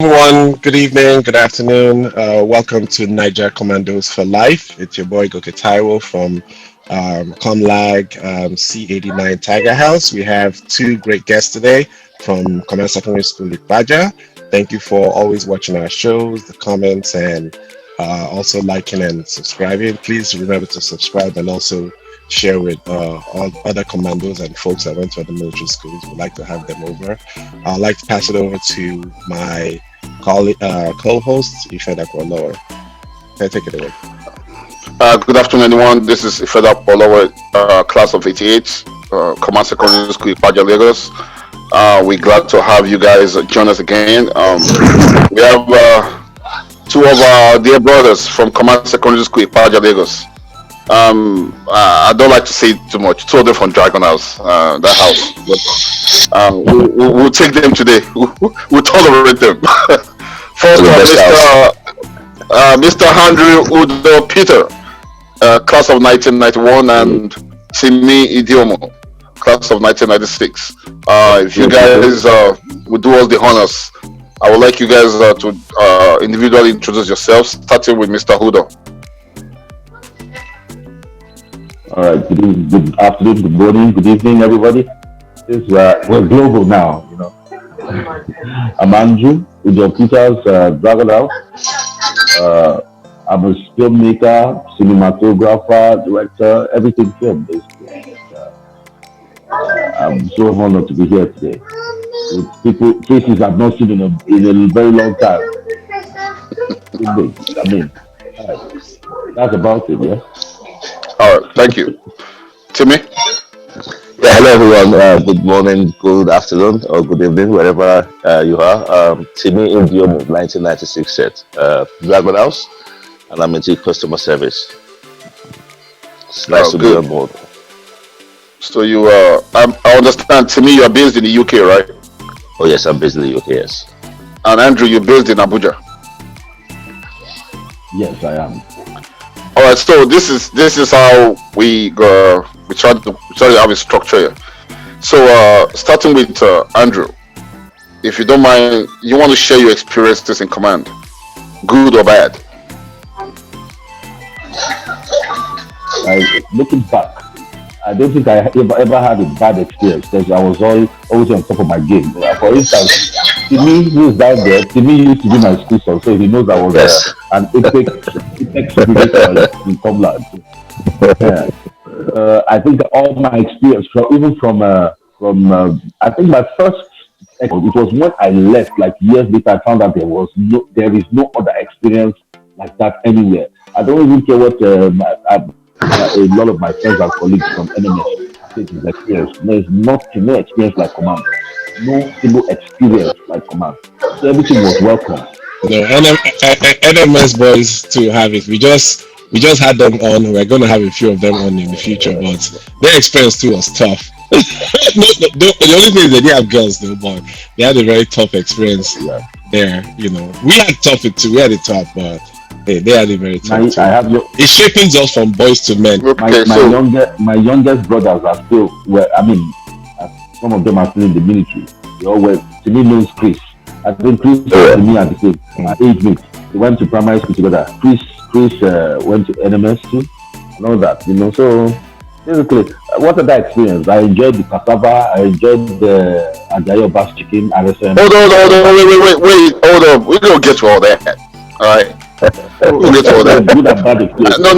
Everyone, good evening, good afternoon. Welcome to Naija Commandos for Life. It's your boy Goke Taiwo from Comlag C89 Tiger House. We have two great guests today from Command Secondary School Ipaja. Thank you for always watching our shows, the comments, and also liking and subscribing. Please remember to subscribe and also share with all other commandos and folks that went to other military schools. We'd like to have them over. I'd like to pass it over to my co-host Ifeda Kwalowe. Can I take it away? Good afternoon, everyone. This is Ifeda Kwalowe, class of 88, Command Secondary School, Ipaja, Lagos. We're glad to have you guys join us again. We have two of our dear brothers from Command Secondary School, Ipaja, Lagos. I don't like to say too much. Two of them from Dragon House, that house. But we'll take them today. We'll tolerate them. First of all, Mr. Andrew Udo Peter, class of 1991, and Simi Idiomo, class of 1996. If you guys would do us the honors, I would like you guys to individually introduce yourselves, starting with Mr. Udo. All right. Good afternoon, good morning, good evening, everybody. We're global now, you know. I'm Andrew with your Peters Dragon House. I'm a filmmaker, cinematographer, director, everything film basically. I'm so honored to be here today with faces I've not seen in a very long time. That's about it, yeah. All right, thank you. Timmy? Yeah, hello everyone. Good morning, good afternoon, or good evening, wherever you are. Timmy Indiomo, 1996 set, Dragon House, and I'm into customer service. It's nice to be on board. So I understand, Timmy, you are based in the UK, right? Oh yes, I'm based in the UK, yes. And Andrew, you're based in Abuja. Yes, I am. All right, so this is how we try to have a structure here. So starting with Andrew, if you don't mind, you want to share your experiences in command, good or bad? Looking back, I don't think I ever had a bad experience because I was always on top of my game. For instance, Timmy, who is down there, Timmy used to be my school son, so he knows I was an epic simulator in Comland. I think all my experience, from I think my first, it was when I left, like years later, I found out there is no other experience like that anywhere. I don't even care what a lot of my friends and colleagues from NMS take his experience. There's no experience like command. No single experience like command. So everything was welcome. No, NMS boys to have it. We just had them on. We're going to have a few of them on in the future, but their experience too was tough. The only thing is they didn't have girls though, but they had a very tough experience there. You know, we had tough it too. We had it tough, but they had it very tough. It's shaping us from boys to men. My youngest brothers are still some of them are still in the military. They all went. To me, knows Chris. I think Chris and me at the same age mate. They went to primary school together. Chris went to NMS too, and all that. You know, so basically, what a that experience. I enjoyed the cassava. I enjoyed the Ajayo Bass chicken. RSM. Hold on, wait, hold on. We're gonna get to all that. All right. We'll get to all that. No.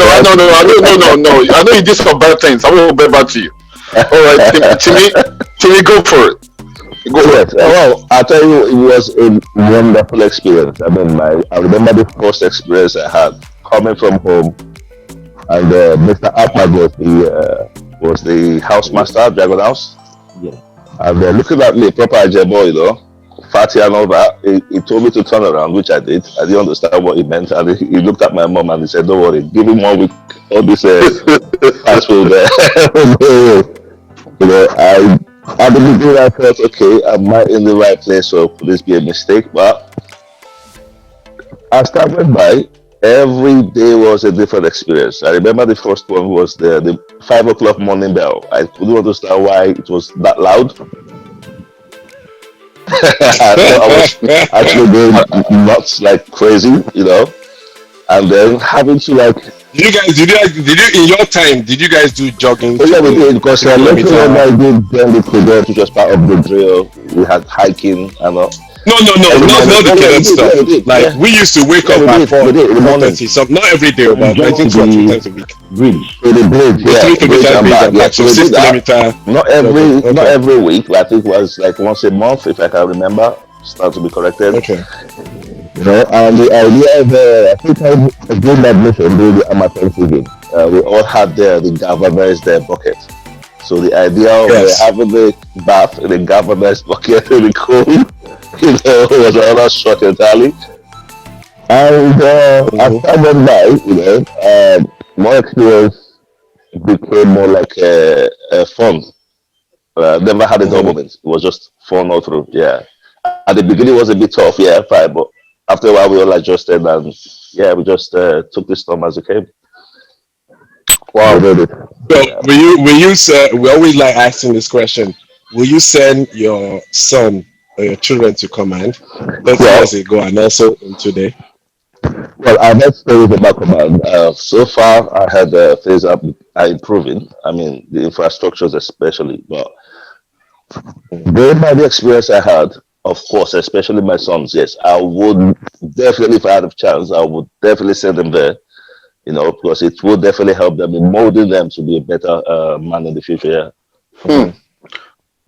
I know you did some bad things. I will bet back to you. All right, Timmy, go for it. Well, I'll tell you, it was a wonderful experience. I remember the first experience I had coming from home, and Mr. Apmag was the housemaster at Dragon House. Yeah. And looking at me, proper Ajebo, you know, fatty and all that, he told me to turn around, which I did. I didn't understand what he meant, and he looked at my mom and he said, "Don't worry, give him 1 week. All this fast food there." You know, at the beginning I thought, okay, am I in the right place, or could this be a mistake? But as time went by, every day was a different experience. I remember the first one was the 5 o'clock morning bell. I couldn't understand why it was that loud. So I was actually going nuts like crazy, and then having to like. Did you in your time? Did you guys do jogging Oh to yeah, we the did because later on kilometer? I did then the Quebec, which was part of the drill. We had hiking and all. No, no, no, Every not morning. not the Oh yeah, we cadet did. Yeah, we stuff. did. Like Yeah, we used to wake yeah, up we at did. We did in the four morning. thirty. Some not every day, And but I jump think to 2 or 3 times the a week. bridge. To the bridge, The yeah, three bridge kilometers and bridge back. and Yeah, back. so So we six did that. kilometer Not jogging. every not Okay, every week, but I think it was like once a month, if I can remember. Start to be corrected. okay. And the idea of I think I did that mission during the amateur game. We all had the galvanized bucket. So the idea of Yes. having the bath in a galvanized bucket in the cold, was another shot entirely. And as Mm-hmm. time went by, more experience became more like a fun. Never had a dull Mm-hmm. moment. It was just fun all through. Yeah. At the beginning, it was a bit tough. Yeah, fine. But after a while, we all adjusted and yeah, we just took the storm as it came. We Wow. did it. So Yeah. we always like asking this question. Will you send your son or your children to command 30 years Well, ago and also today? well, I've had stories about command. So far, I had things are improving. I mean, the infrastructures especially. But going by the experience I had, of course, especially my sons, yes, I would definitely, if I had a chance, I would definitely send them there. Because it will definitely help them in molding them to be a better man in the future. Yeah. Hmm.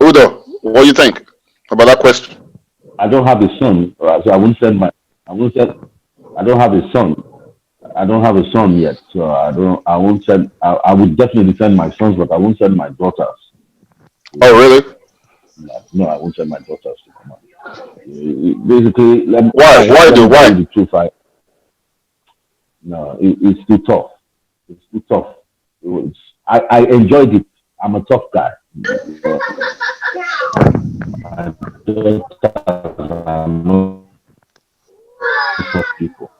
Udo, what do you think about that question? I don't have a son, so I won't send my. I won't send. I don't have a son. I don't have a son yet, so I don't. I won't send. I would definitely send my sons, but I won't send my daughters. You Oh, know, really? no, I won't send my daughters to come out. Basically, Why? Why let do? me tell Why? you the truth. No, it's too tough. It's too tough. I enjoyed it. I'm a tough guy. My daughters are not tough people.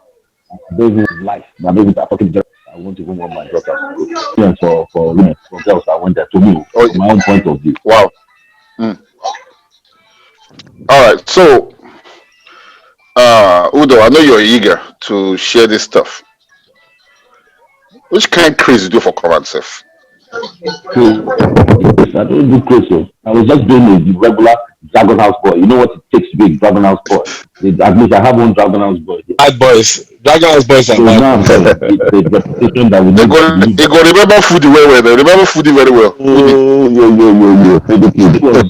Baby life. My baby are fucking jealous. I won't even want my daughters to go. Even for women, for girls that went there to me, Oh, from my own point of view. wow. Hmm. All right. So, Udo, I know you're eager to share this stuff. Which kind of craze you do for command self? Yes, I don't do crazy. I was just doing the regular Dragon House boy. You know what it takes to be a Dragon House boy. At least I have one Dragon House boy here. Bad boys. Dragon's boys are So bad now boys. the reputation that we They need go, we need they them. go remember foodie very well. They remember foodie very well. Foodie. Yo. It was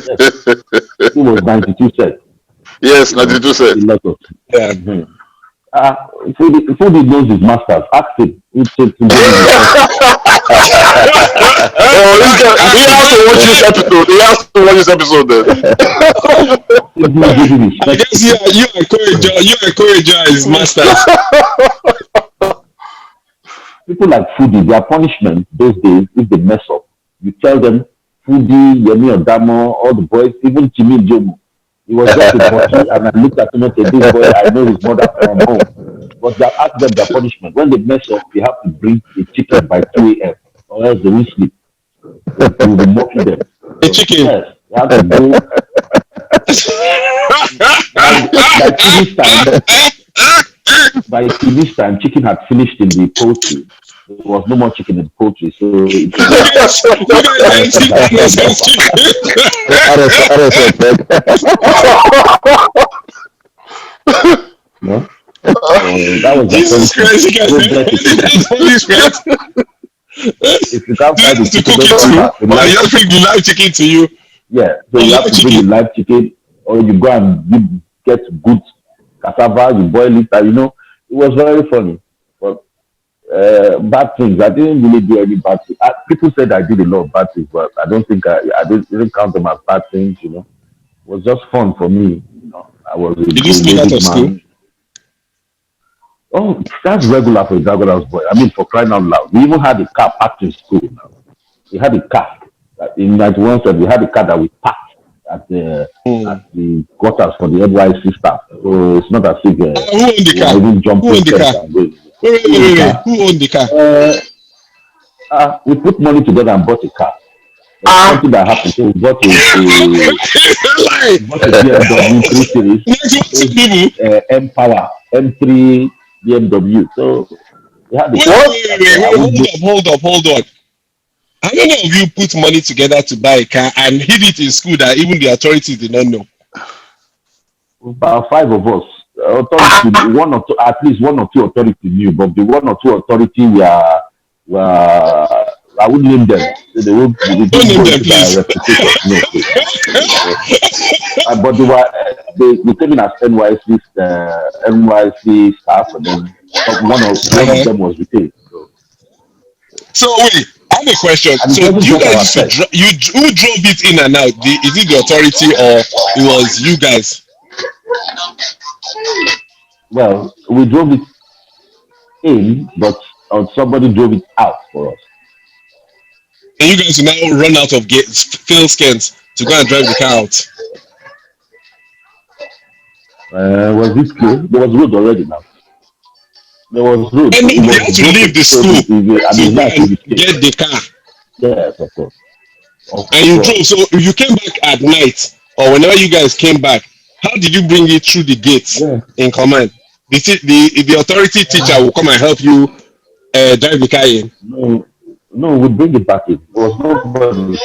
yes, it was 92 cents. Yes, You know, 92 a cents. lot of. Yeah. Mm-hmm. Foodie knows his masters. Ask him. He takes him give him the first. Oh, this guy, he has to watch this episode. He has to watch this episode then. Simply give him his I first. guess you encourage his masters. People like Foodie, their punishment those days, if they mess up, you tell them, Foodie, Yemi Odamo, all the boys, even Jimmy Jomo. He was just a bottle, and I looked at him and said, this boy, I know his mother from home. But they asked them their punishment. When they mess up, they have to bring a chicken by 2 a.m., or else they won't sleep. They will be mocking them. A So, chicken. yes, they have to go by Foodie's time. By this time, chicken had finished in the poultry. There was no more chicken in the poultry, so it was You just guys, you guys myself empty that fed them. innocent chicken. No? So that was their Jesus punishment. Christ, you guys Go get a empty chicken. that punishment. If you can't Do you find the have to chicken, cook don't it come too? back. The Or live you just chicken. bring the live chicken to you? Yeah, so Or you live have to bring the chicken? live chicken, or you go and get good cassava, you boil it, and it was very funny. But bad things, I didn't really do any bad things. People said I did a lot of bad things, but I don't think I didn't count them as bad things. It was just fun for me. I was a Did you sneak out ladies' of school? man. Oh, that's regular for a Dragon House boy. I mean, for crying out loud. We even had a car parked in school now. We had a car. In 91 said we had a car that we parked at the Hmm. at the quarters for the NYC staff. So it's not as if Who owned the we were car? even Who jumping owned the fence car? and going. Wait, Who owned the car? Who owned the car? We put money together and bought a car. There's something that happened. So Like, we bought a BMW 3 Series, those people. M Power M3 BMW. So we had a Wait, car. What? wait, So wait, I wait, would know hold on. How many of you put money together to buy a car and hid it in school that even the authorities did not know? about 5 of us. Authority, one or two, at least one or two authority knew, but the one or two authority were I wouldn't name them. So they Don't didn't name go them, into their please. reputation. No, but they came in as NYC staff, and then one of Uh-huh. them was retained. So, So wait, I have a question. and it So wasn't do you just guys our used to set. who drove it in and out? Is it the authority or it was you guys? Well, we drove it in, but somebody drove it out for us. And you guys will now run out of fail scans to go and drive the car out. Was it clear? There was road already now. There was road, And so it then you was had to leave broken. the So school I to mean, go that's a and mistake. get the car. Yes, of course. Of And you drove. course. So you came back at night or whenever you guys came back, how did you bring it through the gates Yeah. in command? The authority teacher will come and help you drive the car in. No, no, we bring it back in. There was nobody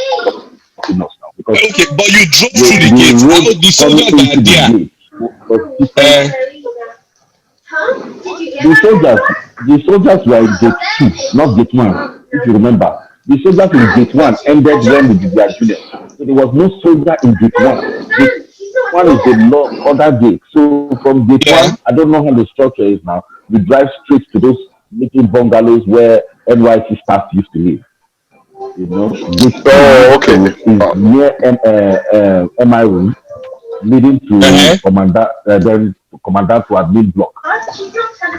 stopping us now because Okay, but you drove through the the gates. How road the coming soldiers that into are the there? gate was different. Uh, The soldiers were in gate two, not gate one. If you remember, the soldiers in gate one ended when we did their junior. So there was no soldier in gate one. Gate one is the other gate. So from gate yeah. one, I don't know how the structure is now. We drive straight to those little bungalows where NYC staff used to live. You know, gate two Oh, okay. is near MI room, leading to Uh-huh. then commandant to admin block.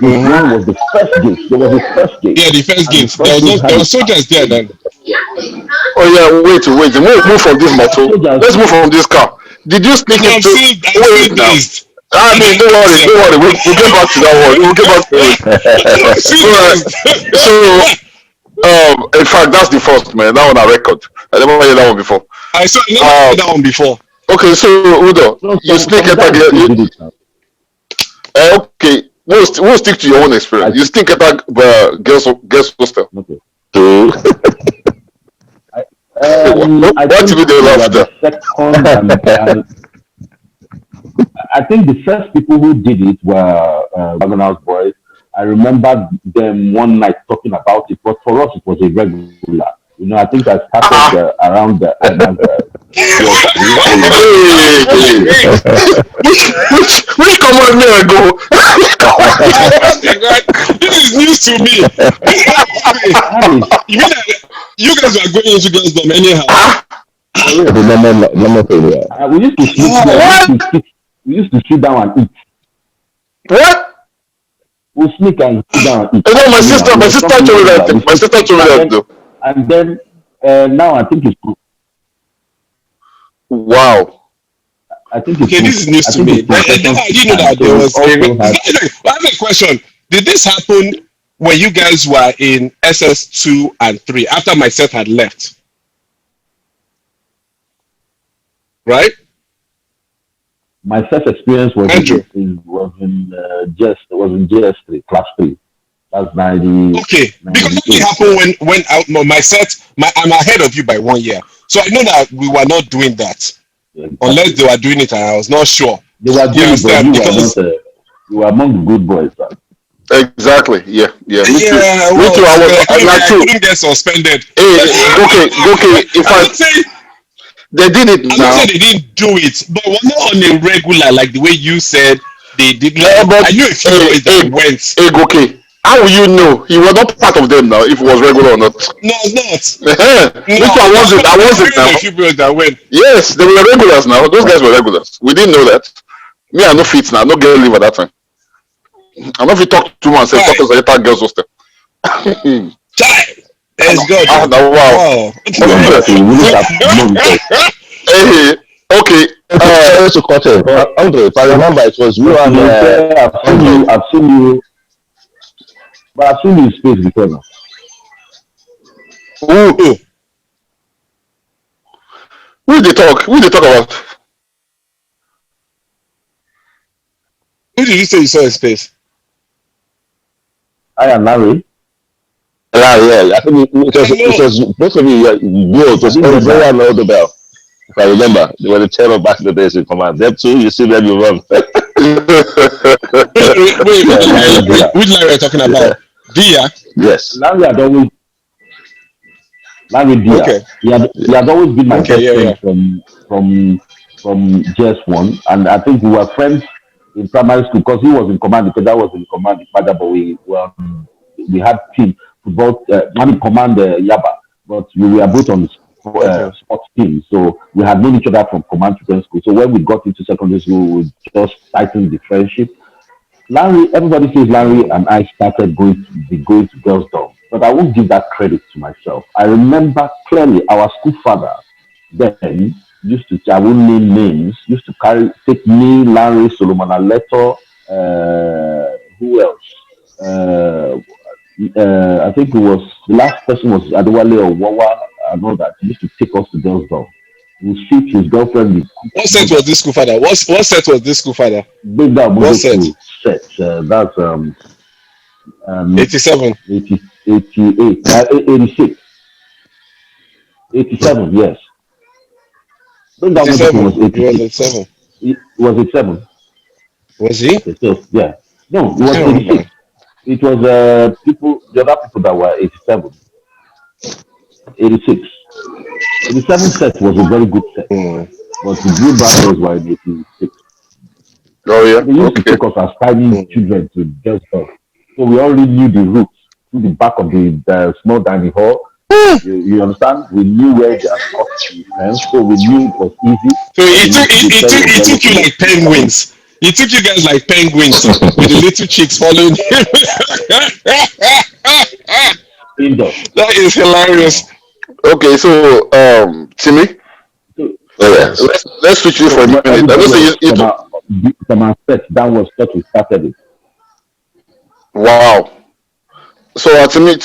Gate one Mm-hmm. was the first gate. There was a first gate, Yeah, the first and the gate. There first was no gate there had a was soldiers there then. Oh yeah, wait. Move from this motor. soldiers. Let's move from this car. Did you sneak No, I'm into? still Wait now. dazed. I mean, don't worry, don't worry. We'll get back to that one. We'll get back to it. I'm still Alright. dazed. So, in fact, that's the first man. That one I record. I never heard that one before. I saw I never Um, heard that one before. okay, so Udo, No, you sneak some attack. guys still did it now. Okay, we'll stick to your own experience. You sneak attack girls hostel. Okay. So, I What to think be the we were laughter? the second, and I think the first people who did it were Wagonhouse boys. I remember them one night talking about it, but for us it was a regular. You know, I think I started Ah, around year three, so it was hey, which command may I go? Oh my god, this is news to me. I had a You mean that you guys are going into girls' dorm anyhow? for the real. normal thing, yeah. We used to sleep there. What? We used to sit down and eat. What? We sneak and sit down and eat. You know, my You know, sister, it my was sister something told me regular. We that. My sleep, sister told me that though. and then now I think it's Wow. I think it's Okay, this is news I to think me. it's profession I didn't know time. that So there we was also had I have a question. Did this happen when you guys were in SS2 and 3 after my set had left? Right? my first experience was Andrew. in JS3 class 3. That's 90, Okay, because that 98. happened when my set I'm ahead of you by 1 year. So I know that we were not doing that Yeah, unless exactly. they were doing it and I was not sure. They were You doing it, but understand? you were not. Because You were among the good boys. Exactly. Yeah. Me too. yeah, Me well, too. I Like too. couldn't get suspended. Hey, okay. In I'm not fact, saying they did it I'm not now. saying they didn't do it, but we're not on a regular like the way you said they did. Yeah, Like but I knew a few boys that went. okay. How will you know? He was not part of them now. If it was regular or not. No, it's not. Me too. I was it. I was it I knew now. a few boys that went. Yes, they were regulars now. Those guys were regulars. We didn't know that. Me, I no fit now. No girl leave at that time. I know if you talk to me and say talk Right. to the girls hostel. Chai. Let's go, dude. Wow. Wow. We really have known it. Hey, okay. Sorry to cut in. Andre, if I remember, it was you and Andre. I've seen you, but I've seen you in space before now. Ooh. Who they talk? Who they talk about? Who did you say you saw in space? I am Larry. Yeah. I think I it know. was both of you. No, it I was didn't get Andre that. and Odobel. If I remember, they were the terror back in the days in command. Them two, you see them, you run. Wait, Yeah, Larry Dia. which Larry are you talking Yeah. about? Dia? Yes. Larry had always Larry Dia. Okay. He had always been my Okay, best yeah, friend yeah. from JS1, and I think we were friends in primary school because he was in command, because I was in command in Pada, but we had team football. I mean command Yaba, but we were both on Okay. sports team, so we had known each other from command to girls school. So when we got into secondary school, we just tightened the friendship. Larry, everybody says Larry Mm. and I started going to girls' dorm, but I won't give that credit to myself. I remember clearly our school father then used to, I won't name names, used to take me, Larry, Solomon Aleto, who else? I think it was, the last person was Adewale or Wawa and all that. He used to take us to girls' dorm. He shoot his girlfriend, he cook What set food, was this school father? What set was this school father? bring that What model set? to set. That's um, 87. 80, 88, 86, 87, yes. Bring that model Eighty-seven. was He was 86. 87. It was 87. Was he? Okay, so yeah. No, it I was can't 86. remember. It was the other people that were 87, 86. 87 set was a very good set, Mm. but the Blue Brothers were in 86. Oh yeah. And they used to Okay. take us as tiny Mm. children to girls' club. So we already knew the routes through the back of the small dining hall. You understand? We knew where they had cut the fence, so we knew it was easy. So All they used to do, tell your he belly took to you not like eat that. penguins. He took you guys like penguins with the little chicks following him. Indoors. That is hilarious. Okay. So Timmy, So, Oh, yes. let's switch you so for a when minute. I don't everybody say was you. from our set, that was what we started it. Wow. So to me, I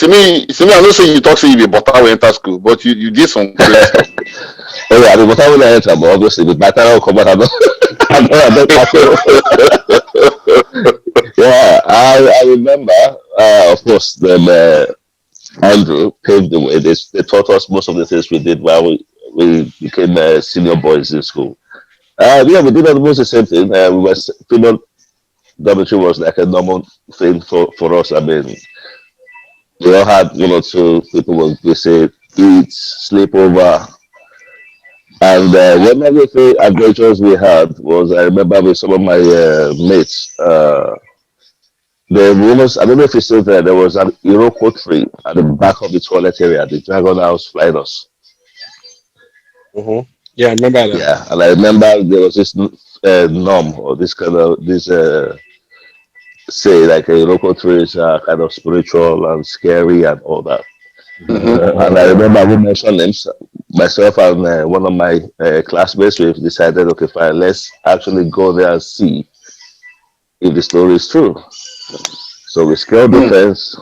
don't say you talk say you be butter when enter school, but you did some crazy stuff. Oh, yeah. I mean, but I will enter, but obviously, with my time, come out, I don't Yeah, I remember, of course, then Andrew paved the way. They taught us most of the things we did while we became senior boys in school. Yeah, we did almost the same thing. We were female dormitory was like a normal thing for us. I mean, we all had one or two people would visit, eat, sleep over. And one of the adventures we had was I remember with some of my mates. The rumors, I don't know if it's still there, there was an Iroko tree at the back of the toilet area, the dragon house flying us. Hmm. Yeah, I remember that. Yeah, and I remember there was this norm or this kind of this say like a local trees are kind of spiritual and scary and all that. Mm-hmm. And I remember we mentioned names. Myself and one of my classmates, we decided, okay, fine, let's actually go there and see if the story is true. So we scaled the fence,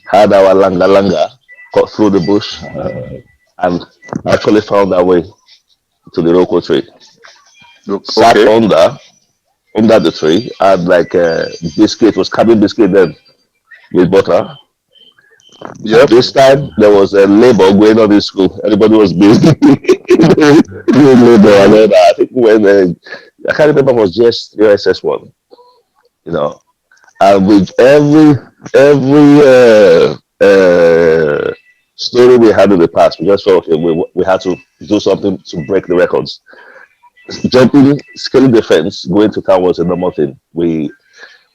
had our langa langa, cut through the bush, and actually found our way to the local tree. Sat Okay. under the tree, had like a biscuit, was cabin biscuit then with butter. Yep. This time there was a labor going on in school. Everybody was busy doing labor and all that. I think when I can't remember it was just USS1, you know. And with every story we had in the past, we just felt okay, we had to do something to break the records. Jumping, scaling the fence, going to town was a normal thing. We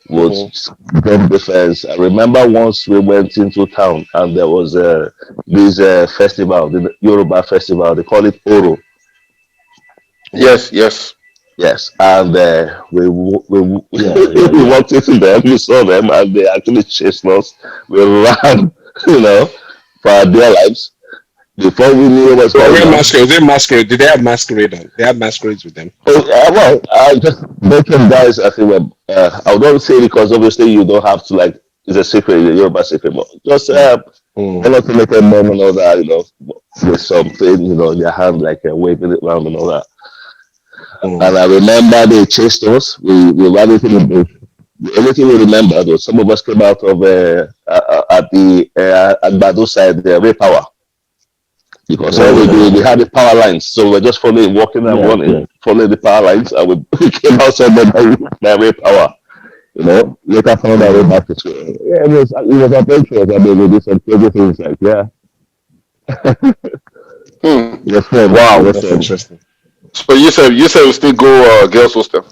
would Hmm. jump the fence. I remember once we went into town and there was this festival, the Yoruba festival. They call it Oro. Yes. Yes. Yes, and Yeah, yeah, we yeah. walked into them. We saw them, and they actually chased us. We ran, you know, for our dear lives before we knew what was So going where on. masquerade? They masquerade. Did they have masquerade on? They had masquerades with them. Oh, well, just Bacon guys, I think, I don't say because obviously you don't have to, like, it's a secret, you're a secret, but just Mm. I like to make a moment of that, you know. with something, in their hand, like waving it around and all that. Mm. And I remember they chased us. We ran into the bush. The only thing we remember was some of us came out of at the Agbado side, the Ray Power, because all we had the power lines, so we're just following, walking and Yes, running, yes. following the power lines, and we came outside the Ray Power. Later found our way Mm. back to school. Yeah, it was adventurous. I mean, we did some crazy things like Hmm. it was fun. It Wow. was That's fun. interesting. So you said we still go girls hostel.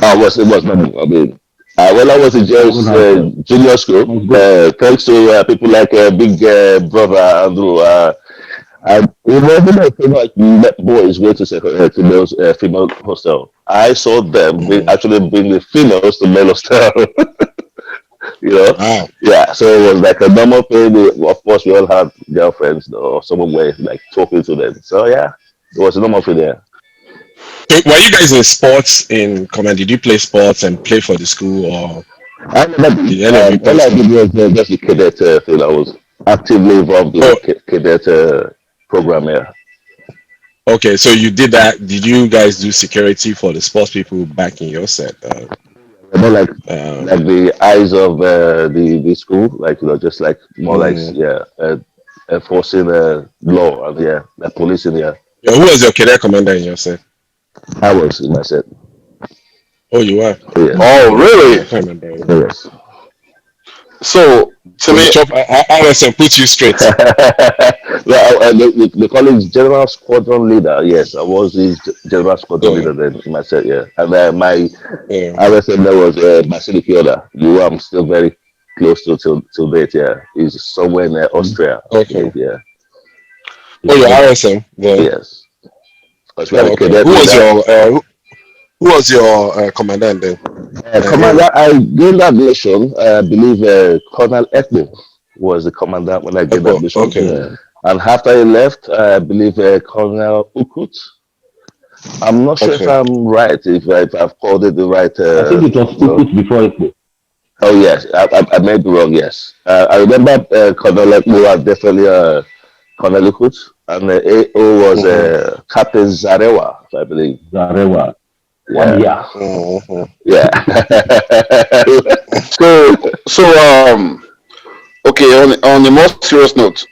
It was not. I mean, when I was in Even as junior school, must go. thanks to people like Big Brother Andrew, it wasn't a thing like let boys go to males female hostel. I saw them Mm. actually bring the females to male hostel. you know, Wow. yeah. So it was like a normal thing. Of course, we all had girlfriends or someone were like talking to them. So yeah, it was a normal thing there. So were you guys in sports in command? Did you play sports and play for the school, or I never did. did any of you play All I sports? did was just the cadet thing. I was actively involved in the Oh, cadet program here. okay. So you did that. Did you guys do security for the sports people back in your set? Like Um, like the eyes of the school, like just like more like mm. enforcing law and like policing. Yeah, Yeah, who was your cadet commander in your set? I was in my set. Oh, you were. Yes, Oh, Okay, I really? can't remember. yes. So to So me, the chop RSM put you straight. Well, they call it general squadron leader. Yes, I was the general squadron Yeah, leader then in my set. Yeah, and my yeah. RSM there was Basilic Yoda. You I'm still very close to till date. Yeah, he's somewhere in Austria, I Okay. believe. Yeah, Oh, he's your still, RSM. Yeah. yes. Because we had a Oh, okay. cadet. Who was your commandant then? Area. Commander, I gained admission. I believe Colonel Ekbo was the commandant when I gained Ebo. admission. Okay. Yeah. And after he left, I believe Colonel Ukut. I'm not sure if Okay. I'm right, if I've called it the right. I think it was Ukut before Ekpo. Oh, yes, I may be wrong, yes. I remember Colonel Ekbo was definitely Colonel Ukut, and AO was Mm-hmm. Captain Zarewa, I believe. Zarewa. Yeah, 1 year. Mm-hmm. yeah. so okay. On a more serious note,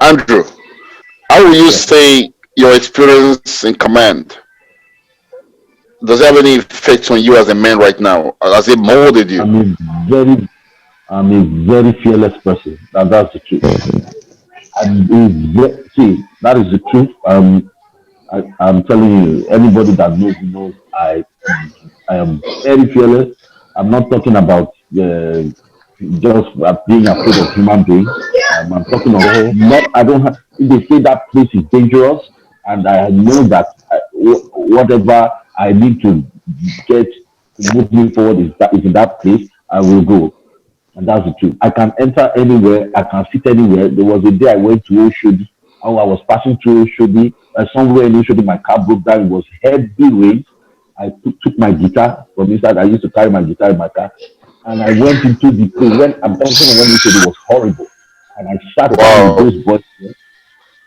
Andrew, how will you Yes. say your experience in command? Does it have any effect on you as a man right now? Has it molded you? I'm a very I'm a very fearless person. That's the truth. And see, that is the truth. I'm telling you, anybody that knows me knows I am very fearless. I'm not talking about just being afraid of human beings. I'm talking of Mm-hmm. not. I don't have. If they say that place is dangerous, and I know that whatever I need to get to move me forward is in that place, I will go. And that's the truth. I can enter anywhere. I can sit anywhere. There was a day I went to Oshodi. Oh, I was passing through Oshodi. Somewhere in Oshodi, my car broke down. It was heavy rain. I took my guitar from inside. I used to carry my guitar in my car. And I went into the plane. When I'm talking when Oshodi was horrible. And I sat down with Wow. those boys.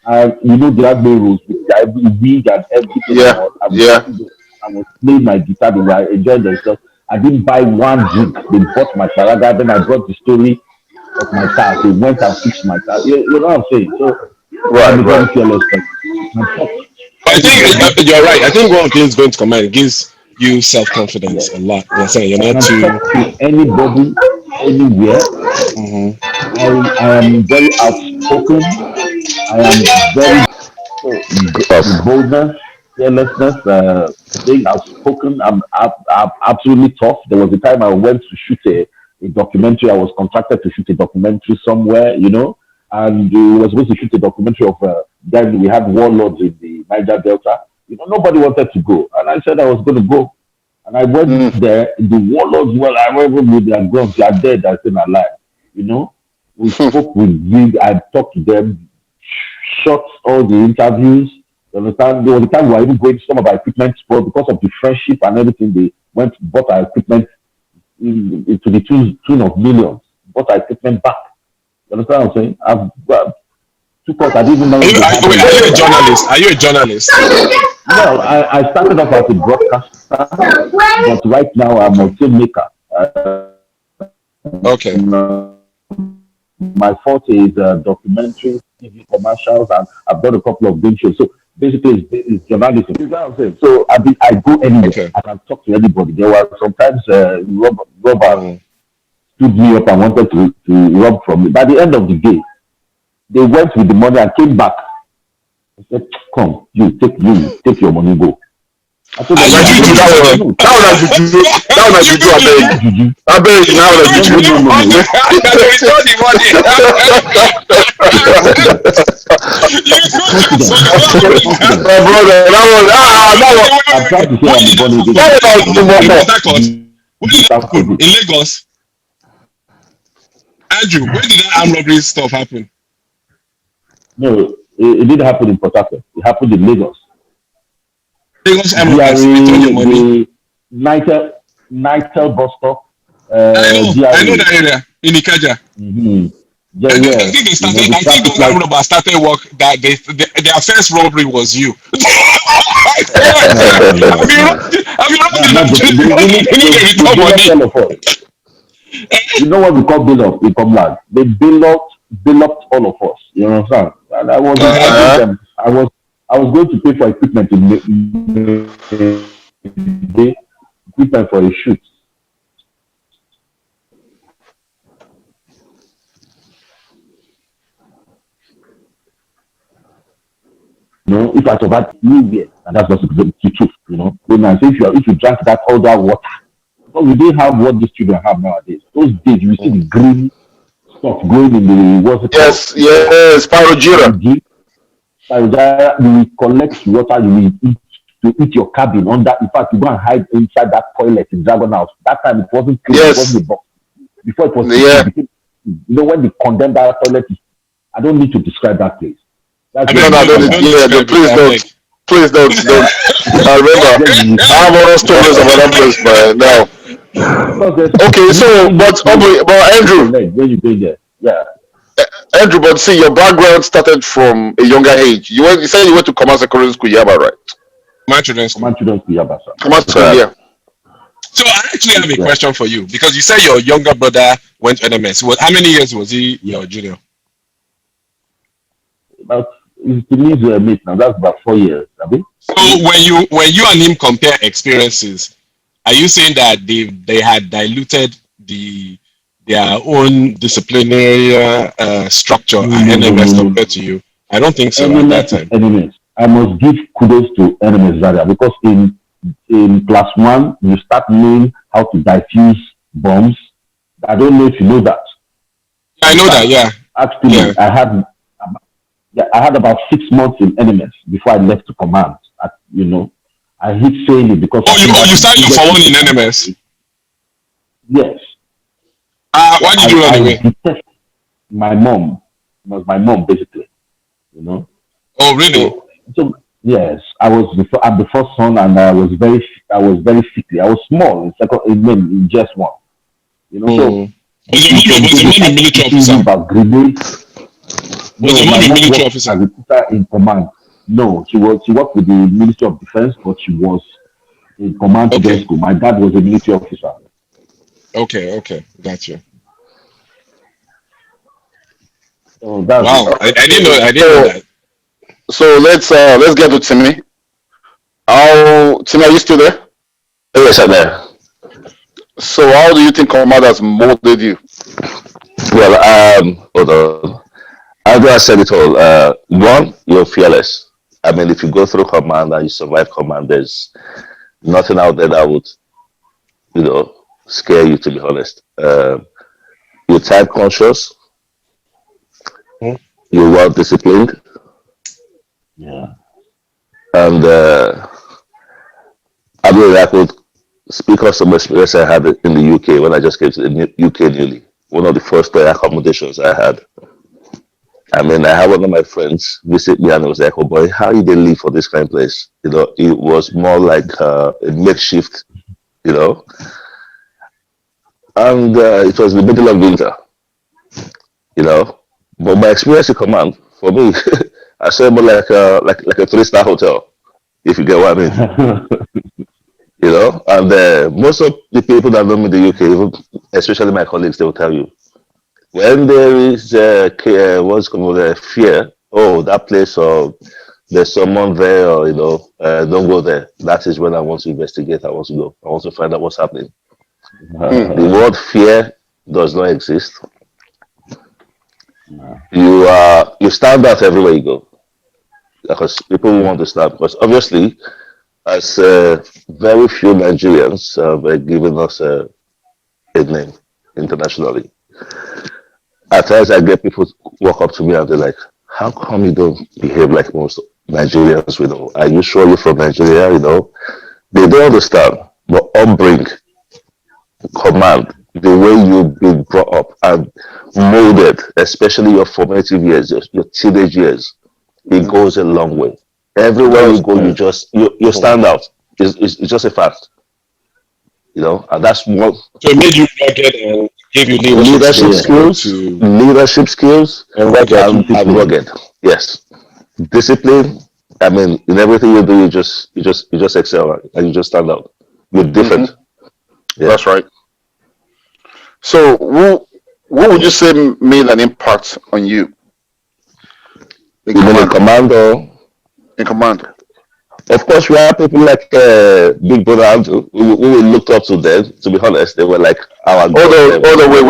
They have no rules with every wig and everything. Yeah. I was Yeah. sitting there. I was playing my guitar. They were enjoying themselves. I didn't buy one drink. They bought my paraga. Then I brought the story of my car. They went and fixed my car. You know what I'm saying? So I'm Right. a very Right. fearless person. I can talk But I think anybody. you're right. I think one of the things going to command, it gives you self confidence Yes. a lot. You're saying you're I not can too. talk to anybody, anywhere. Mm-hmm. I am very outspoken. I am very so the Of boldness, fearlessness, being outspoken. I'm absolutely tough. There was a time I went to shoot a documentary. I was contracted to shoot a documentary somewhere, and we were supposed to shoot a documentary of then we had warlords in the Niger Delta. Nobody wanted to go, and I said I was going to go. And I went Mm. there. The warlords, well, I went with their guns. They are dead. I said alive. You know, we spoke with them. I talked to them, shot all the interviews. You understand? There was a time we were even going to some of our equipment spoiled because of the friendship and everything. They went bought our equipment into the tune of millions. Bought our equipment back. You understand what I'm saying? took us. I didn't even know Are you, they are, had wait, are you a a. journalist? Are you a journalist? Well, I started off as a broadcaster, but right now I'm a Okay. filmmaker. Okay. My forte is documentaries, TV commercials, and I've done a couple of game shows. So basically, it's journalism. You know what I'm saying? So I go anywhere. Okay. I can talk to anybody. There were sometimes robbers Mm. stood me up and wanted to rob from me. By the end of the day, they went with the money and came back. I said, "Come, you take your money, go." I told Are them, Now "No, you I juju don't juju do that for that. one. them? No, That one na juju. That one na You juju do it's abeg. not juju. juju. Abeg now You na do No, juju. no, juju no, no, on no. them. That they restore the money. You do Confidence, so confidence. My brother, that one okay, wait, I'm wait, proud wait. to say Where I'm a did that born again happen? that Christian. one na In Port too Harcourt? Where did that Deserve happen? credit. In Lagos? Andrew, where did that armed robbery stuff happen? No, it didn't happen in Port Harcourt. It happened in Lagos. Lagos armed robbers return your GRA, money. the Nitel bus stop, I know GRA. that area in Ikaja. Mm-hmm. Yeah, I yeah. think they You know, started. the I think traffic those armed lights. robbers started work that their first robbery was you. I swear, No, sir. no, no, no. Have you No, robbed I'm in not joking. Nigeria? They really, They need to they return bail out money. all of us. You know what we call bail up in Comland? They bail out all of us. You understand? And I Uh-huh. told Uh, them I was going to pay for equipment equipment for a shoot. You know, if I survive anywhere, and that's not the truth. You know, then I say if you drank that all that water, because we didn't have what these children have nowadays. Those days you see Mm. the green stuff growing in the what's it called? yes, yes, You Parojira. drink, you will collect water, you will eat to eat your cabin under. In fact, you go and hide inside that toilet in Dragon House. That time it wasn't clean, it wasn't Yes, a box. Before it was yeah. it became, when they condemned that toilet, I don't need to describe that place. That's I where No, beg, the no, don't, come don't. back. don't Yeah, describe it. please I don't. beg. Please don't. I remember. Where I have other stories about that place, man. Now, because there's okay. So, literally no but place Andrew, to learn when you go there. Yeah, But see, your background started from a younger age. You said you went to Command Secondary School, Yaba, right? My children's school. command children to Yabasa. Command School, Correct. yeah. So I actually have a Yeah, question for you because you said your younger brother went to NMS. How many years was he yeah. your junior? About it's the news mate now. That's about 4 years. I mean, So when you and him compare experiences, are you saying that they had diluted their own disciplinary structure no, at no, no, no, NMS no, compared no. to you? I don't think so at that NMS is time. NMS. I must give kudos to NMS Zaria because in class one you start knowing how to diffuse bombs. I don't know if you know that. Yeah, I In know that. fact, Yeah, yeah. actually, I had about 6 months in NMS before I left to command. I hate saying it because I think You that's the signed up for biggest one in mistake I NMS. made. Yes, Why did you run I away? detest my mom. It was my mom basically. You know. Oh, really? So yes, I'm the first son, and I was very sickly. I was small in second in just one. So Mm. some Was days your they mom a started military teaching you officer? about grenade. Was No, your my mom a mom military worked officer? as a teacher in command. No, she worked with the Ministry of Defense, but she was in command children's Okay, school. My dad was a military officer. okay, got you. So that's it. Wow, I didn't know. I didn't know So, that. let's get to Timmy. Timmy, are you still there? Yes, I'm there. So, how do you think Command has molded you? Well, hold on. As I said it all, one, you're fearless. I mean, if you go through command and you survive command, there's nothing out there that would, scare you, to be honest. You're time conscious, Hmm? you're well disciplined, Yeah. and I mean, I could speak of some experience I had in the UK when I just came to the UK newly. One of the first accommodations I had. I mean, I had one of my friends visit me and it was like, oh boy, how you they live for this kind of place? It was more like a makeshift, you know, and it was the middle of winter, you know. But my experience in command For me, I saw it more like a 3-star hotel, if you get what I mean. You know, and most of the people that know me in the UK, especially my colleagues, they will tell you when there is what's called fear. Oh, that place, or there's someone there, or don't go there. That is when I want to investigate. I want to go. I want to find out what's happening. The word fear does not exist. You stand out everywhere you go because people will want to stand. Because obviously, as very few Nigerians have given us a name internationally. At times, I get people walk up to me and they're like, "How come you don't behave like most Nigerians? Are you sure you're from Nigeria? They don't understand. But upbringing, command, the way you've been brought up and molded, especially your formative years, your teenage years, it goes a long way. Everywhere you go, you stand out. It's just a fact, and that's what. So it made you rugged and gave you leadership skills, and rugged. And rugged. Yes, discipline. I mean, in everything you do, you just excel and you just stand out. You're different. Yeah. That's right. So, what would you say made an impact on you? In command or? In command. Of course, we have people like Big Brother Andrew, who we looked up to them. To be honest, they were like our. All the way.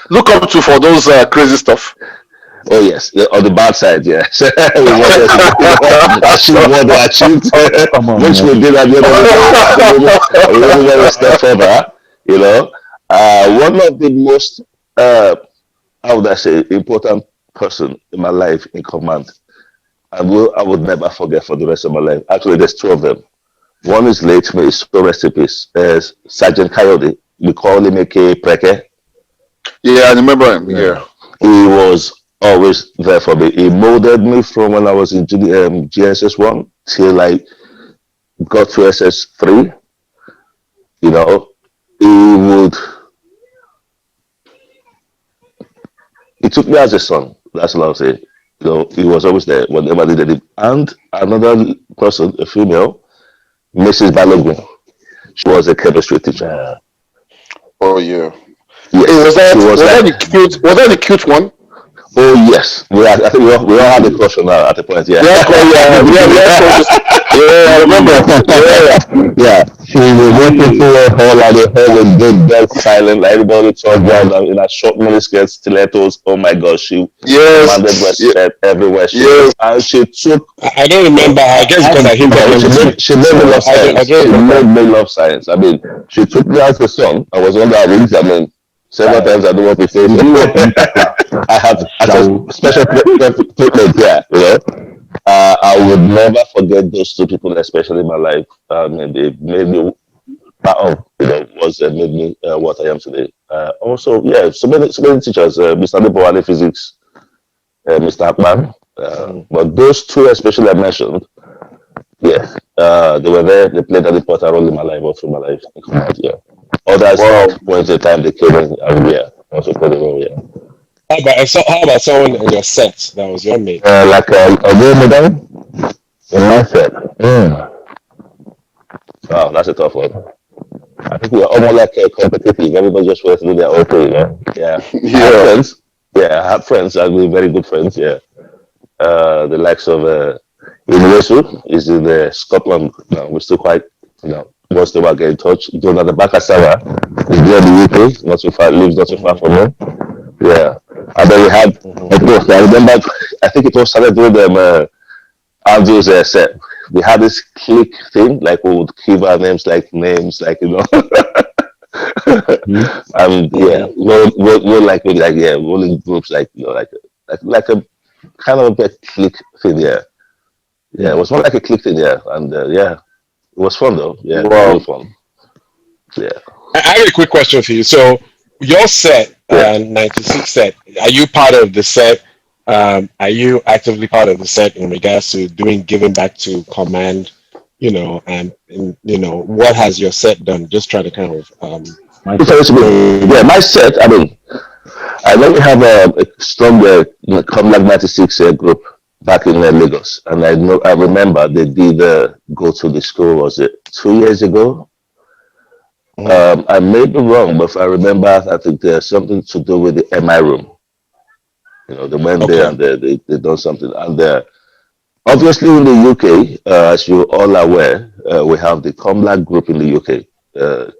Look up to for those crazy stuff. Oh yes, on the bad side, yes. We wanted to achieve what they achieved, which we did at the end of the day. We went a step further, one of the most, how would I say, important person in my life in command, and I would never forget for the rest of my life. Actually, there's two of them. One is late, may his soul rest in peace. Sergeant Coyote. We call him A.K.A. Preke. Yeah, I remember him. Yeah. He was always there for me. He molded me from when I was in GSS 1 till I got to SS 3. He took me as a son. That's what I'll say. He was always there whenever I needed him. And another person, a female, Mrs. Balogun. She was a chemistry teacher. Oh yeah. Yes. Hey, was that the cute one? Oh yes, I think we all had a crush on her at the point. Yeah. Yeah, I remember. Yeah. She was walking through her hall and the hall was dead silent. Like everybody talked down in her short mini skirts, stilettos. Oh my gosh, she commanded respect everywhere she was. And she took. I don't remember. I guess because I hit she made me love science. She made me love science. I mean, she took me as a son. I was under her wings. I mean, several times I don't want to say I had special treatment there, I would never forget those two people, especially in my life. They made me part of, made me what I am today. Also, so many teachers, Mr. Nibowale Physics, Mr. Akman, but those two especially I mentioned, they were there, they played an important role in my life, all through my life. Yeah. Others, at points in time, they came in and also played a role, How about someone in your set that was your mate? Like a role model in my set. Wow, that's a tough one. I think we're almost like competitive. Everybody just wants to do their own thing, Yeah. I had friends, actually very good friends, the likes of Inuesu is in Scotland now. We're still quite, once they get in touch. Jonathan Bakasara is there in the UK, lives not too far from home. Yeah. And then we had, I remember, I think it all started with them, Andrew's set. We had this click thing, like we would give our names, and we're like rolling groups, like a kind of a click thing, Yeah, it was more like a click thing, and it was fun though. Yeah, wow. Really fun. Yeah. I have a quick question for you. So your set, 96 set, are you part of the set? Are you actively part of the set in regards to giving back to command, and what has your set done? Just trying to kind of my set, I mean, I know we have a strong Comlag 96 group back in Lagos, and I remember they did go to the school. Was it 2 years ago? Mhm. I may be wrong, but if I remember, I think there's something to do with the MI room. They went there Okay. and they done something. And obviously in the UK, as you all are aware, we have the Comlag group in the UK,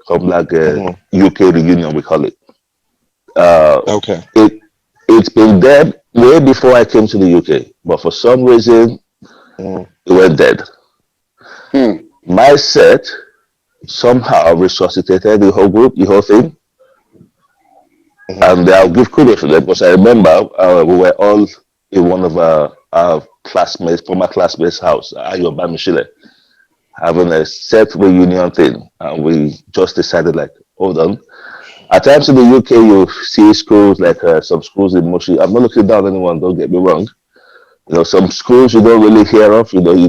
Comlag Mhm. UK reunion, we call it. Uh, Okay. it it's been dead way before I came to the UK, but for some reason Mhm. it went dead. Hmm. My set somehow resuscitated the whole group, the whole thing, Mhm. and I'll give kudos to them because I remember we were all in one of our classmates, former classmates' house, Ayo Bamishile, having a set reunion thing, and we just decided like, hold on. At times in the UK, you see schools like some schools in Moshi. I'm not looking down on anyone. Don't get me wrong. Some schools you don't really hear of. You don't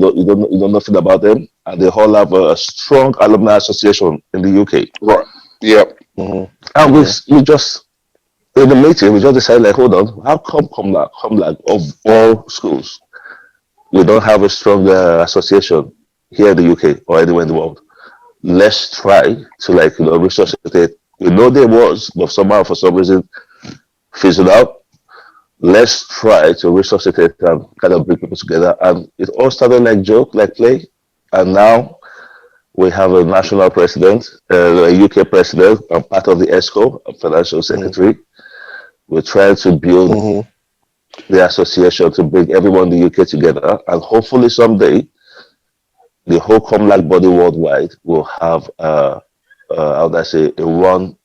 know nothing about them, and they all have a strong alumni association in the UK. Right. Yep. Mhm. And we Mhm. we just in the meeting we just decided like, hold on, how come like of all schools we don't have a strong association here in the UK or anywhere in the world? Let's try to like resuscitate. We know there was, but somehow for some reason fizzled out. Let's try to resuscitate and kind of bring people together. And it all started like joke, like play. And now we have a national president, a UK president. I'm part of the ESCO, a financial Mhm. secretary. We're trying to build Mhm. the association to bring everyone in the UK together. And hopefully someday, the whole Comlag body worldwide will have, how would I say, a one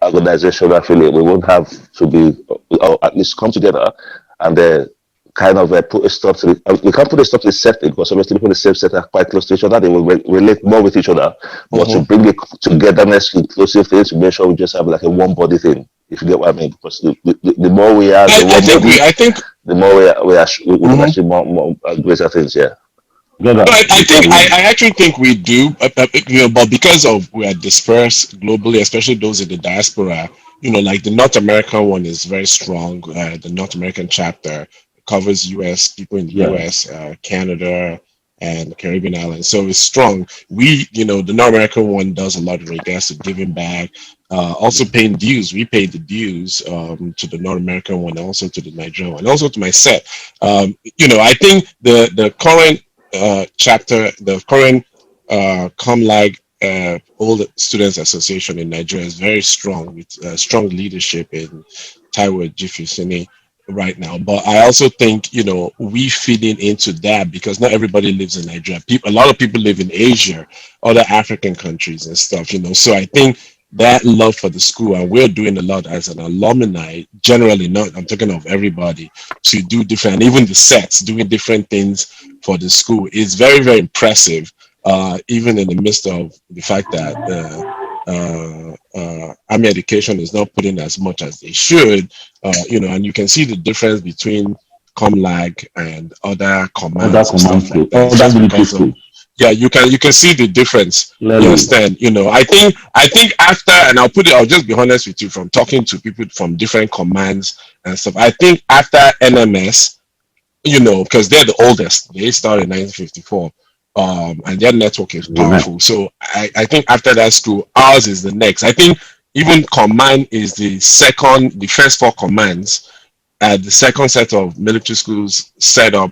organization affiliate. We won't have to be, or at least come together and kind of put a stop to it. We can't put a stop to the setting because obviously people in the same set are quite close to each other. They will relate more with each other. But to Mhm. bring the togetherness, inclusive things, to make sure we just have like a one body thing. If you get what I mean, because the more we are, the I one think body, we. I think. the more we can Mhm. achieve more greater things. Yeah. Together, No, I think because I actually think we do, but because of we are dispersed globally, especially those in the diaspora, like the North American one is very strong. The North American chapter covers U.S. people in the yeah, U.S., Canada, and Caribbean islands, so it's strong. The North American one does a lot in regards to giving back, also paying dues. We pay the dues to the North American one, also to the Nigerian one, also to my set. I think the current chapter, the current ComLag Old Students Association in Nigeria is very strong with strong leadership in Taiwo Jifusini right now. But I also think, we feeding into that because not everybody lives in Nigeria. A lot of people live in Asia, other African countries and stuff. So I think that love for the school, and we're doing a lot as an alumni, generally, not, I'm talking of everybody, to do different, and even the sets, doing different things for the school is very, very impressive, even in the midst of the fact that army education is not putting as much as they should, and you can see the difference between ComLag and other other commands and command stuff like schools, that. It's other just military because of, schools, yeah, you can see the difference. You clearly. understand? I think after, and I'll just be honest with you from talking to people from different commands and stuff. I think after NMS, because they're the oldest. They started in 1954, and their network is Amen. powerful. So I think after that school, ours is the next. I think even command is the first four commands. The second set of military schools set up,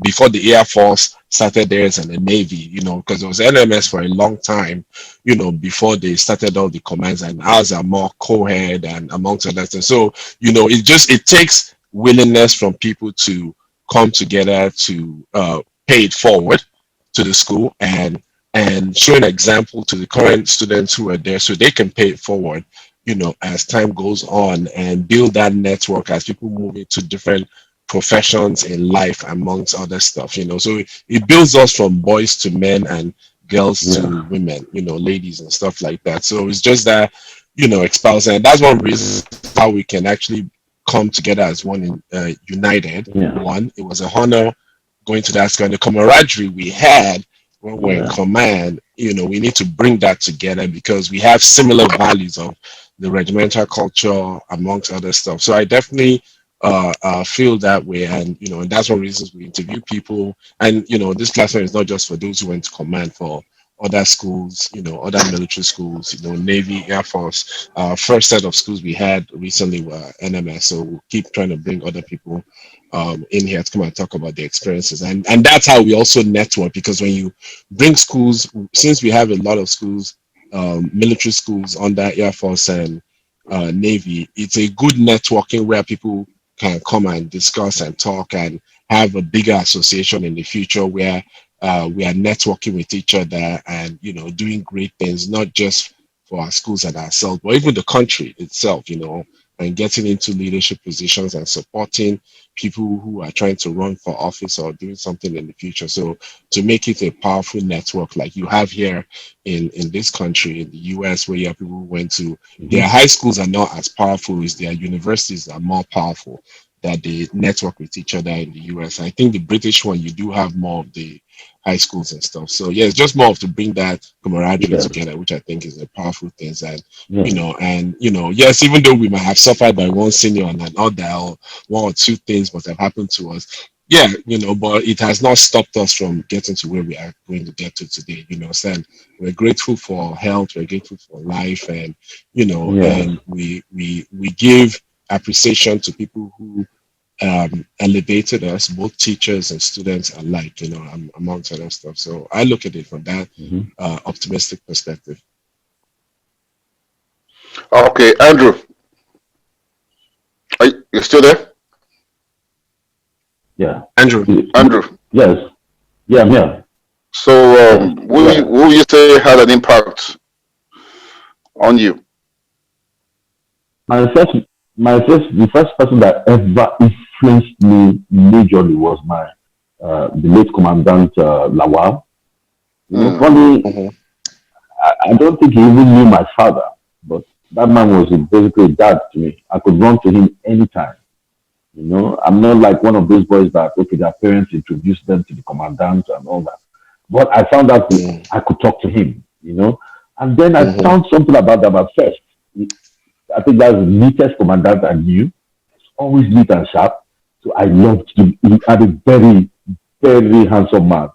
before the Air Force started theirs and the Navy, because it was NMS for a long time, before they started all the commands, and ours are more co-ed and amongst other things. So, it takes willingness from people to come together to pay it forward to the school and show an example to the current students who are there so they can pay it forward, as time goes on and build that network as people move into different professions in life, amongst other stuff, So it builds us from boys to men and girls Yeah, to women, ladies and stuff like that. So it's just that, espousing. And that's one reason how we can actually come together as one united. yeah, One, it was a honor going to that school, and the camaraderie we had when we're in command, we need to bring that together because we have similar values of the regimental culture amongst other stuff. So I definitely feel that way, and and that's one reasons we interview people. And this platform is not just for those who went to command, for other schools, other military schools, Navy, Air Force. First set of schools we had recently were NMS, so we'll keep trying to bring other people in here to come and talk about their experiences, and that's how we also network. Because when you bring schools, since we have a lot of schools, military schools under Air Force and Navy, it's a good networking where people can come and discuss and talk and have a bigger association in the future where we are networking with each other and doing great things, not just for our schools and ourselves, but even the country itself, and getting into leadership positions and supporting people who are trying to run for office or doing something in the future. So to make it a powerful network like you have here in this country, in the US, where you have people who went to their high schools are not as powerful as their universities are more powerful, that they network with each other in the US. I think the British one, you do have more of the high schools and stuff. So yeah, it's just more of to bring that camaraderie together, which I think is a powerful thing. And yes, even though we might have suffered by one senior and another, or one or two things must have happened to us. Yeah, but it has not stopped us from getting to where we are going to get to today. And we're grateful for health, we're grateful for life, and and we give appreciation to people who elevated us, both teachers and students alike, amongst other stuff. So I look at it from that optimistic perspective. Okay, Andrew, you still there? Yeah. Andrew. Yes. Yeah, I'm here. So, who you say had an impact on you? The first person that ever influenced me majorly was the late Commandant Lawal. Funny, I don't think he even knew my father, but that man was basically a dad to me. I could run to him anytime. I'm not like one of those boys that their parents introduced them to the commandant and all that. But I found out I could talk to him, and then I found something about that at first. I think that's the neatest commandant I knew. Always neat and sharp. So I loved him. He had a very, very handsome man.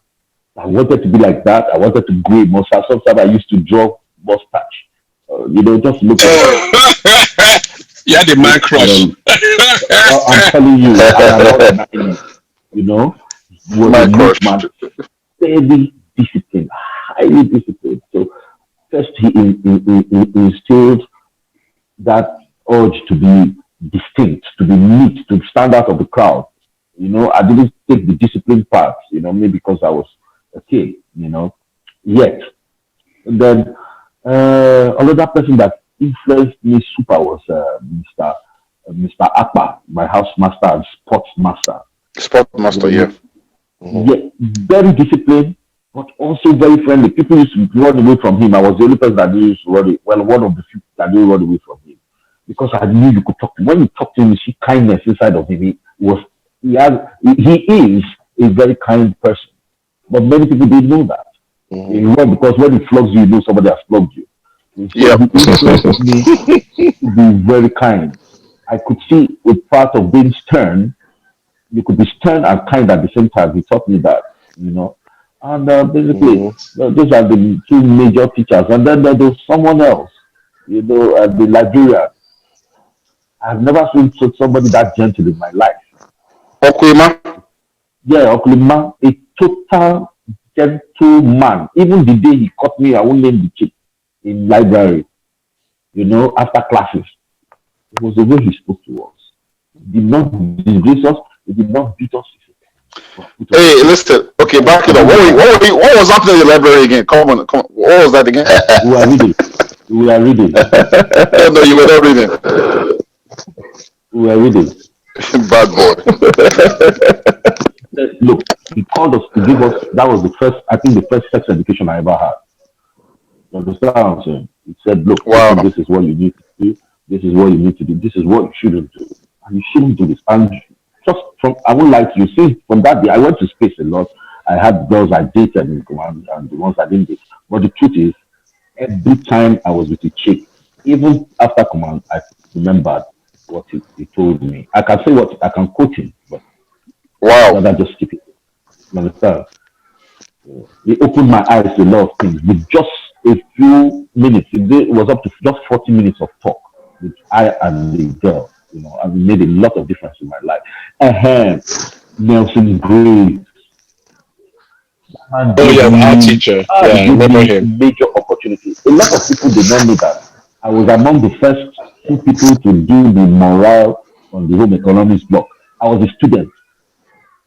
I wanted to be like that. I wanted to grow a mustache. Sometimes I used to draw mustache. Just look at You had a man crush. I'm telling you, I am not denying it. Was My a neat crush. man, very disciplined, highly disciplined. So first he instilled that urge to be distinct, to be neat, to stand out of the crowd. I didn't take the discipline part, maybe because I was a kid, yet. And then another person that influenced me super was Mr. Akpa, my house master and sports master. Sport master, yeah. Yeah, very disciplined, but also very friendly. People used to run away from him. I was the only person that used to run away. Well, one of the few that didn't run away from him. Because I knew you could talk to him. When you talk to him, you see kindness inside of him. He is a very kind person. But many people didn't know that. Because when he flogs you, you know somebody has flogged you. Yeah. He influenced me to be very kind. I could see a part of being stern. You could be stern and kind at the same time. He taught me that, And basically, those are the two major teachers. And then there was someone else, the librarian. I've never seen somebody that gentle in my life. Okwema. Yeah, Oklima, a total gentleman. Even the day he caught me, I won't name the chick in library, after classes. It was the way he spoke to us. He did not disgrace us. He did not beat us. Hey, listen. Okay, back it up. What was happening in the library again? Come on. What was that again? We were reading. Oh, no, you were not reading. We were reading. Bad boy. Look, he called us to give us. That was the first sex education I ever had. You understand what I'm saying? He said, "Look, Wow. this is what you need to do. This is what you need to do. This is what you shouldn't do, and you shouldn't do this." And just I won't lie to you. Since from that day, I went to space a lot. I had girls I dated in command and the ones I didn't date. But the truth is, every time I was with a chick, even after command, I remembered what he told me. I can say what I can quote him, but Wow. rather just keep it. You understand? It opened my eyes to a lot of things with just a few minutes. It was up to just 40 minutes of talk with I and the girl, and it made a lot of difference in my life. Ahem. Nelson Gray, man Oh yeah, our teacher. Yeah, I gave remember me him. major opportunities. A lot of people did not know that I was among the first two people to do the morale on the home economics block. I was a student.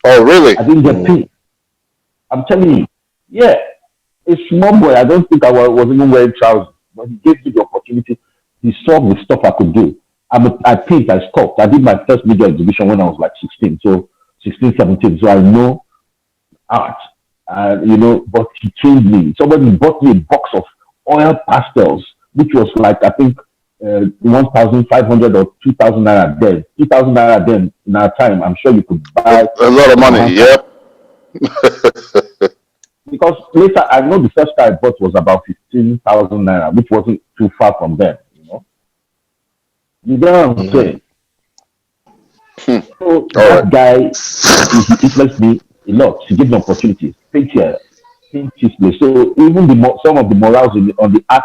Oh, really? I didn't get paid. I'm telling you, yeah, a small boy. I don't think was even wearing trousers, but he gave me the opportunity. He saw the stuff I could do. I paint, I sculpt. I did my first media exhibition when I was like 16, so 16, 17. So I know art, but he trained me. Somebody bought me a box of oil pastels, which was like, I think, 1,500 or 2,000 naira then. 2,000 naira then, in our time, I'm sure you could buy A lot of money. Yep. because later I know the first car I bought was about 15,000 naira, which wasn't too far from them. You know what I'm saying? So All that right. guy he influenced me a lot. He gave me opportunities. Think here, think this place. So even some of the morals on the art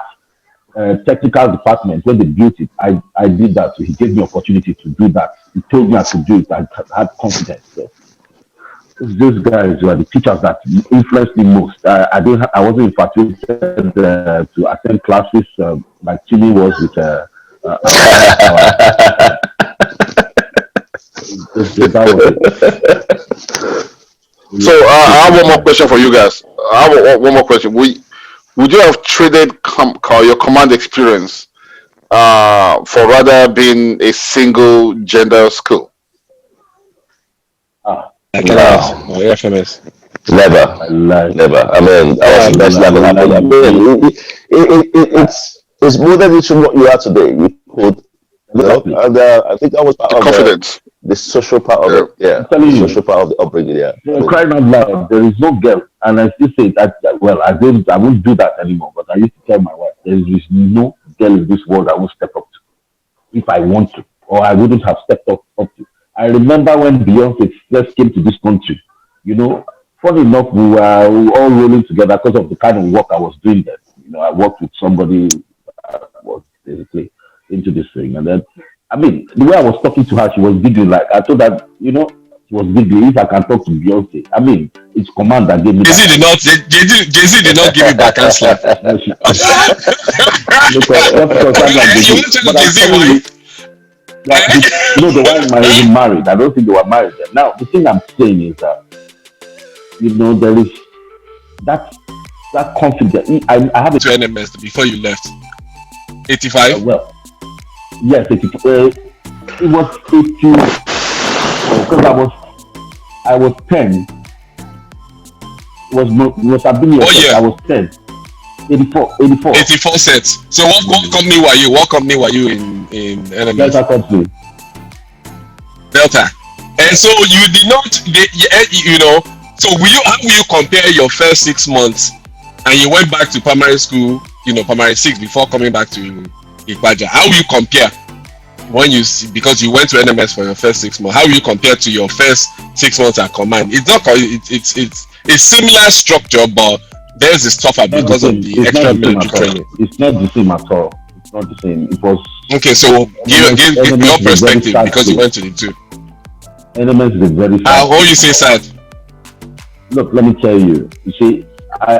technical department when they built it, I did that. So he gave me opportunity to do that. He told me I could do it. I had confidence. So those guys were the teachers that influenced me most. I wasn't infatuated to attend classes like Chile was with that was So I have one more it. question for you guys. I have one more question. Would you have traded your command experience for rather being a single gender school? I No, cannot. Oh, yeah, famous. never, I like never. I mean, that was the best that could happen. I mean, it's molded into what you are today. You could, exactly. and I think that was part The of confidence. the social part of Yeah. it. Yeah, I'm telling the you, social part of the upbringing. Yeah, I you're mean, crying out loud. There is no girl, and I still say that. Well, I won't do that anymore. But I used to tell my wife, there is no girl in this world I will step up to if I want to, or I wouldn't have stepped up to. I remember when Beyonce first came to this country. Funny enough, we were all rolling together because of the kind of work I was doing then. I worked with somebody that was basically into this thing, and then, I mean, the way I was talking to her, she was giggling. Like I told her, she was giggling. If I can talk to Beyonce, I mean, it's command that gave me Jay-Z that. did not. Jay-Z did not give you backhand slap. No, look, just because I'm like You Jay-Z. want to know But I'm Jay-Z telling you, wife? that no, they weren't even married. I don't think they were married then. Now, the thing I'm saying is that, there is that confidence. I have To NMS before you left. 85. well, yes, it was 80 because I was 10. It must have been Oh yeah. I was 10. 84. 84 sets. So what company were you? What company were you in NMS? Delta Company. Delta. And so you did not get, so how will you compare your first 6 months and you went back to primary school, primary 6 before coming back to Ikpaja? How will you compare when you see, because you went to NMS for your first 6 months, how will you compare to your first 6 months at command? It's not, it's a similar structure, but there's this tougher because of the extra military training. It's not the same at all. It's not the same. It was okay. So give your perspective because you went to the two. NMS is a very sad. How you say sad? Look, let me tell you. You see, I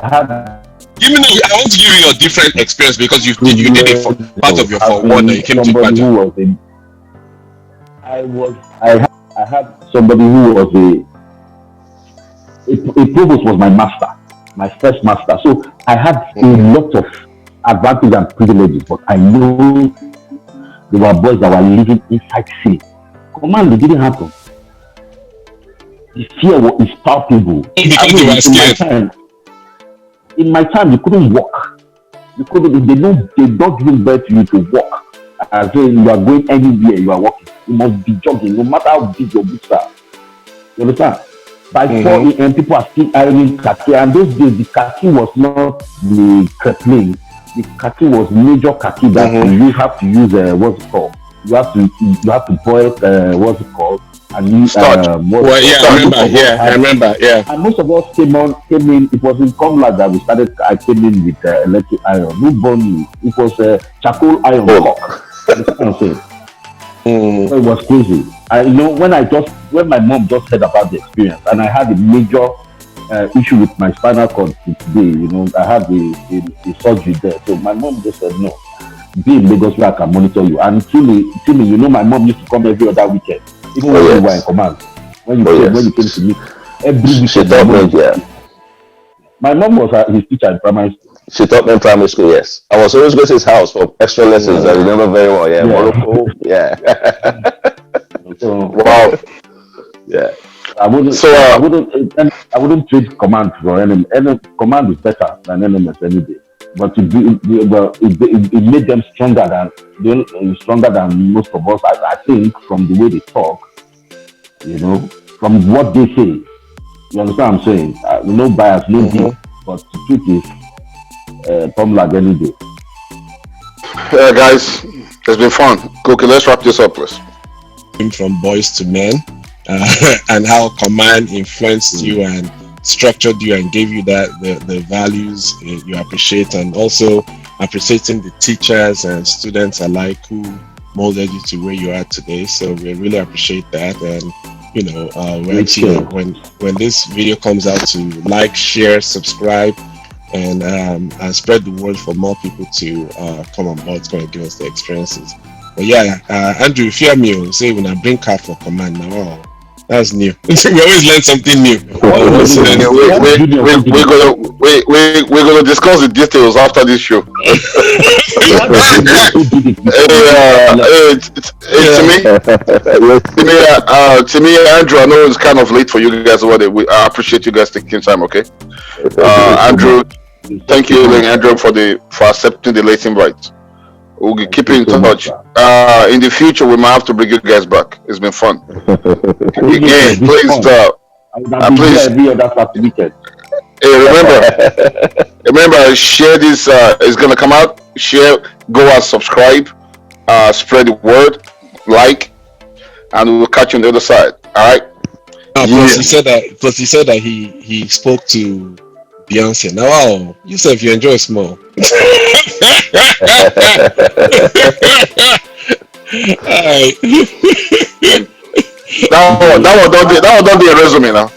had. I want to give you your different experience because you did it for part of your for one that you came to Ikpaja. I had somebody who was a provost was my master, my first master. So I had a lot of advantages and privileges, but I know there were boys that were living inside sin. Command, it didn't happen. The fear is palpable. Because you were scared. In my time, you couldn't walk. You couldn't. They don't give birth to you to walk. As in you are going anywhere, you are walking. You must be jogging, no matter how big your boots are. You understand? By 4 a.m., people are still ironing khaki. And those days, the khaki was not the crippling. The khaki was major khaki that you have to use, what's it called? You have to boil, what's it called? And use, well, yeah, I remember. Yeah. And most of us came in. It was in Comlag that we started. I came in with electric iron. Who born me? It was charcoal iron cock. That's what I'm saying. So it was crazy. When my mom just heard about the experience, and I had a major issue with my spinal cord today. I had the surgery there. So my mom just said no. Be in Lagos where I can monitor you. And truly, my mom used to come every other weekend. Even when you were in command, when you came to me, every weekend. My mom was his teacher in primary school. She taught me in primary school, yes. I was always going to his house for extra lessons. I remember very well. Yeah, Morocco. Yeah. Wow. Yeah. I wouldn't trade command for any command is better than NMS any day. But it made them stronger than most of us. I think from the way they talk, from what they say. You understand what I'm saying? No bias, no deal. But the truth is, come like any day. Guys, it's been fun. Okay, let's wrap this up, please. From boys to men, and how command influenced you and structured you and gave you the values you appreciate, and also appreciating the teachers and students alike who molded you to where you are today. So we really appreciate that. And when this video comes out, to like, share, subscribe, and spread the word for more people to come on board. It's going to give us the experiences. But yeah, Andrew, if you hear me, say when I bring car for command now. Oh, that's new. We always learn something new. We're gonna discuss the details after this show. To me, Andrew, I know it's kind of late for you guys. I appreciate you guys taking time. Okay, Andrew, thank you, Andrew, for accepting the late invite. We'll keep in touch. In the future, we might have to bring you guys back. It's been fun. Again, please, every other Saturday weekend. Hey, remember, share this. It's gonna come out. Share, go and subscribe, spread the word, like, and we'll catch you on the other side. All right. Plus, he said that he spoke to Beyonce. Now, wow, you said if you enjoy small. Alright. That one don't be a resume now.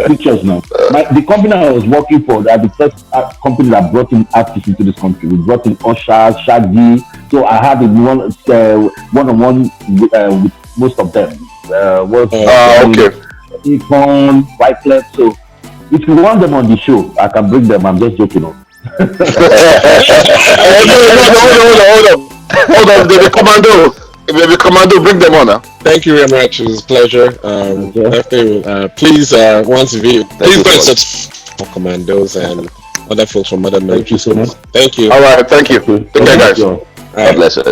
Pictures now. The company I was working for, they are the first company that brought in artists into this country. We brought in Usher, Shaggy. So I had one-on-one with most of them. Okay. Econ, Wyclef. So if you want them on the show, I can bring them. I'm just joking. Hold on. The commando, bring them on now. Thank you very much. It was a pleasure. Please, once a video, please go and subscribe for Commandos and other folks from other military. Thank you so much. Thank you. All right, thank you. Take care, guys. God bless you.